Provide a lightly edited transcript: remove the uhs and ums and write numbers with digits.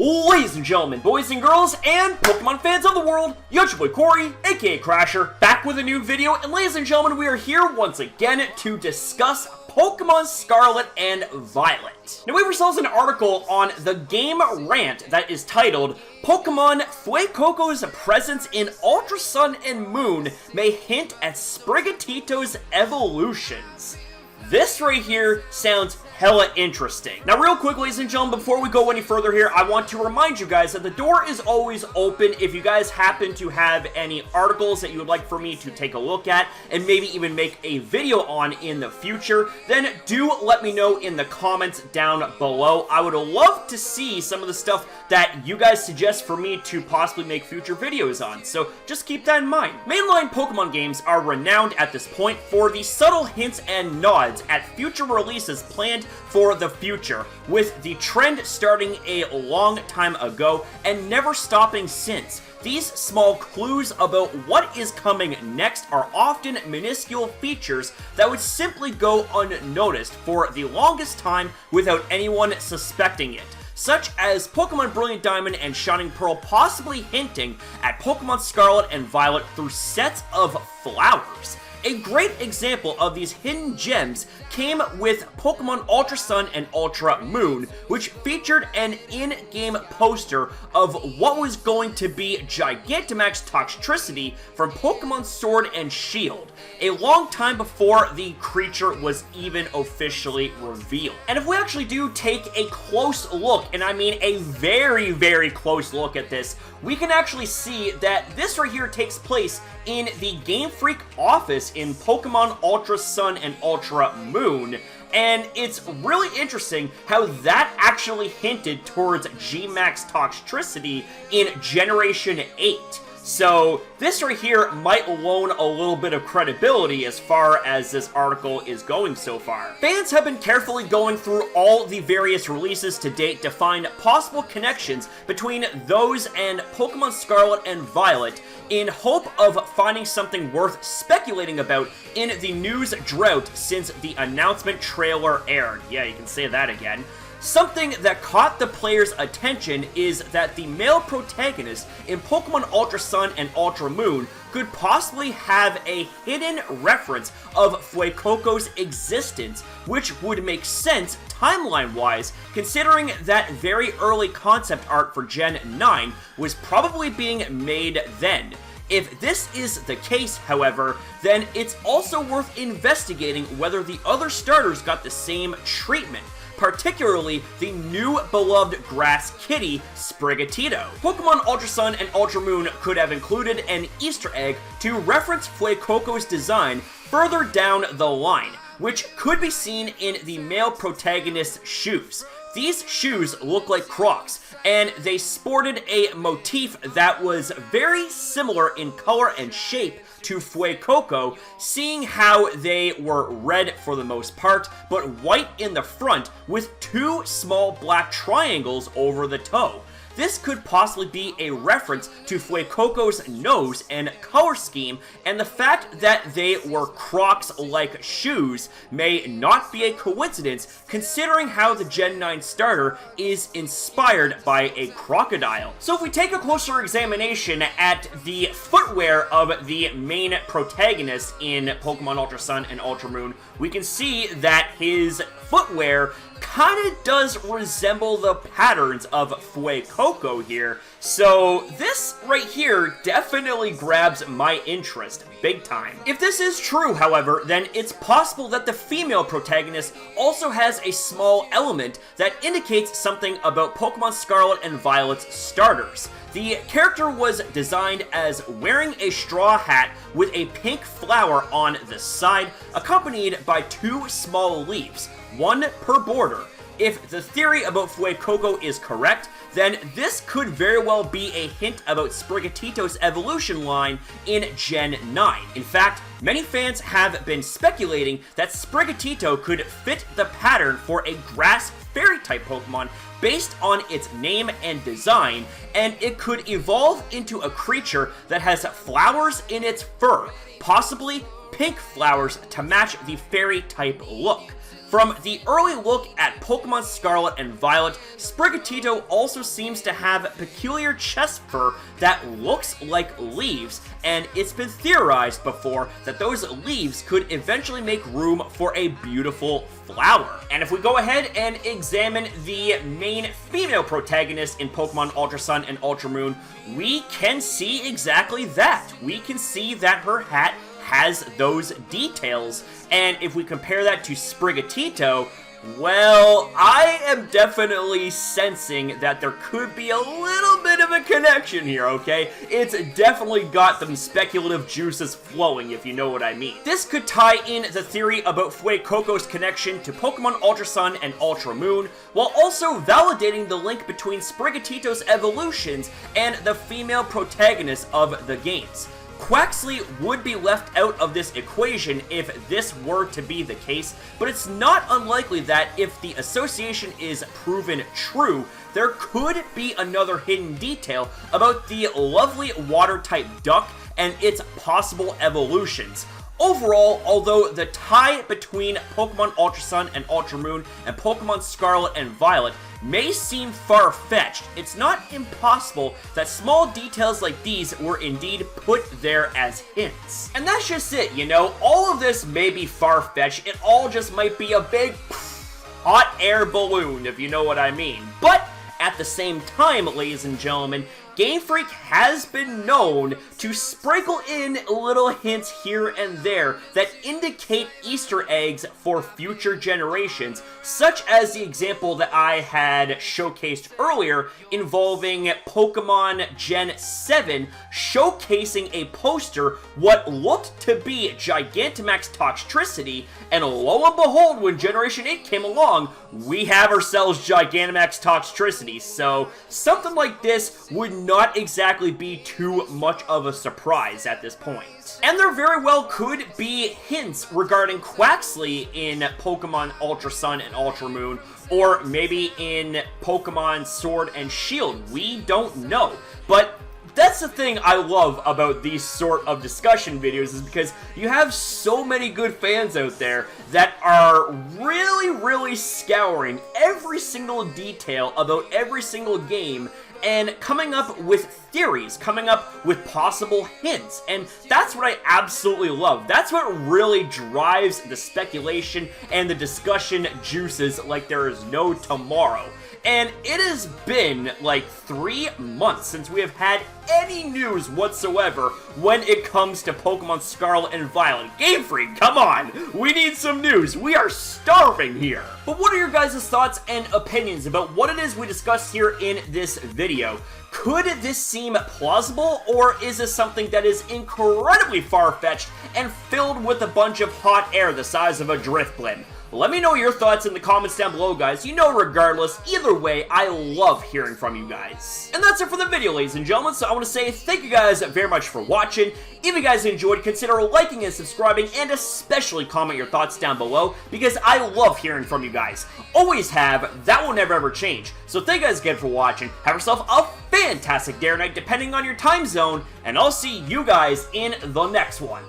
Ladies and gentlemen, boys and girls, and Pokemon fans of the world, it's your boy Corey, aka Crasher, back with a new video, and ladies and gentlemen, we are here once again to discuss Pokemon Scarlet and Violet. Now we have ourselves an article on the Game Rant that is titled, Pokemon Fuecoco's presence in Ultra Sun and Moon may hint at Sprigatito's evolutions. This right here sounds hella interesting. Now real quick, ladies and gentlemen, before we go any further here, I want to remind you guys that the door is always open if you guys happen to have any articles that you would like for me to take a look at and maybe even make a video on in the future, then do let me know in the comments down below. I would love to see some of the stuff that you guys suggest for me to possibly make future videos on, so just keep that in mind. Mainline Pokemon games are renowned at this point for the subtle hints and nods at future releases planned for the future, with the trend starting a long time ago and never stopping since. These small clues about what is coming next are often minuscule features that would simply go unnoticed for the longest time without anyone suspecting it, such as Pokemon Brilliant Diamond and Shining Pearl possibly hinting at Pokemon Scarlet and Violet through sets of flowers. A great example of these hidden gems came with Pokemon Ultra Sun and Ultra Moon, which featured an in-game poster of what was going to be Gigantamax Toxtricity from Pokemon Sword and Shield, a long time before the creature was even officially revealed. And if we actually do take a close look, and I mean a very, very close look at this, we can actually see that this right here takes place in the Game Freak office in Pokemon Ultra Sun and Ultra Moon, and it's really interesting how that actually hinted towards G-Max Toxtricity in Generation 8. So this right here might loan a little bit of credibility as far as this article is going so far. Fans have been carefully going through all the various releases to date to find possible connections between those and Pokemon Scarlet and Violet in hope of finding something worth speculating about in the news drought since the announcement trailer aired. Yeah, you can say that again. Something that caught the players' attention is that the male protagonist in Pokemon Ultra Sun and Ultra Moon could possibly have a hidden reference of Fuecoco's existence, which would make sense timeline-wise, considering that very early concept art for Gen 9 was probably being made then. If this is the case, however, then it's also worth investigating whether the other starters got the same treatment, particularly the new beloved grass kitty, Sprigatito. Pokemon Ultra Sun and Ultra Moon could have included an Easter egg to reference Fuecoco's design further down the line, which could be seen in the male protagonist's shoes. These shoes look like Crocs, and they sported a motif that was very similar in color and shape to Fuecoco, seeing how they were red for the most part, but white in the front with two small black triangles over the toe. This could possibly be a reference to Fuecoco's nose and color scheme, and the fact that they were Crocs-like shoes may not be a coincidence considering how the Gen 9 starter is inspired by a crocodile. So if we take a closer examination at the footwear of the main protagonist in Pokemon Ultra Sun and Ultra Moon, we can see that his footwear kind of does resemble the patterns of Fuecoco here, so this right here definitely grabs my interest big time. If this is true, however, then it's possible that the female protagonist also has a small element that indicates something about Pokemon Scarlet and Violet's starters. The character was designed as wearing a straw hat with a pink flower on the side, accompanied by two small leaves, one per border. If the theory about Fuecoco is correct, then this could very well be a hint about Sprigatito's evolution line in Gen 9. In fact, many fans have been speculating that Sprigatito could fit the pattern for a grass fairy-type Pokemon based on its name and design, and it could evolve into a creature that has flowers in its fur, possibly pink flowers to match the fairy-type look. From the early look at Pokemon Scarlet and Violet, Sprigatito also seems to have peculiar chest fur that looks like leaves, and it's been theorized before that those leaves could eventually make room for a beautiful flower. And if we go ahead and examine the main female protagonist in Pokemon Ultra Sun and Ultra Moon, we can see exactly that. We can see that her hat has those details, and if we compare that to Sprigatito, well, I am definitely sensing that there could be a little bit of a connection here, okay? It's definitely got them speculative juices flowing, if you know what I mean. This could tie in the theory about Fuecoco's connection to Pokemon Ultra Sun and Ultra Moon, while also validating the link between Sprigatito's evolutions and the female protagonist of the games. Quaxly would be left out of this equation if this were to be the case, but it's not unlikely that if the association is proven true, there could be another hidden detail about the lovely water-type duck and its possible evolutions. Overall, although the tie between Pokemon Ultra Sun and Ultra Moon and Pokemon Scarlet and Violet may seem far-fetched, it's not impossible that small details like these were indeed put there as hints. And that's just it, you know, all of this may be far-fetched, it all just might be a big hot air balloon, if you know what I mean. But at the same time, ladies and gentlemen, Game Freak has been known to sprinkle in little hints here and there that indicate Easter eggs for future generations, such as the example that I had showcased earlier involving Pokemon Gen 7 showcasing a poster what looked to be Gigantamax Toxtricity, and lo and behold, when Generation 8 came along, we have ourselves Gigantamax Toxtricity, so something like this would not exactly be too much of a surprise at this point. And there very well could be hints regarding Quaxly in Pokemon Ultra Sun and Ultra Moon, or maybe in Pokemon Sword and Shield. We don't know, but that's the thing I love about these sort of discussion videos, is because you have so many good fans out there that are really scouring every single detail about every single game and coming up with theories, coming up with possible hints, and that's what I absolutely love. That's what really drives the speculation and the discussion juices like there is no tomorrow. And it has been like 3 months since we have had any news whatsoever when it comes to Pokemon Scarlet and Violet. Game Freak, come on! We need some news! We are starving here! But what are your guys' thoughts and opinions about what it is we discussed here in this video? Could this seem plausible, or is this something that is incredibly far-fetched and filled with a bunch of hot air the size of a Drifblim? Let me know your thoughts in the comments down below, guys. You know, regardless, either way, I love hearing from you guys. And that's it for the video, ladies and gentlemen, so I want to say thank you guys very much for watching. If you guys enjoyed, consider liking and subscribing, and especially comment your thoughts down below, because I love hearing from you guys. Always have, that will never ever change. So thank you guys again for watching. Have yourself a fantastic day or night, depending on your time zone, and I'll see you guys in the next one.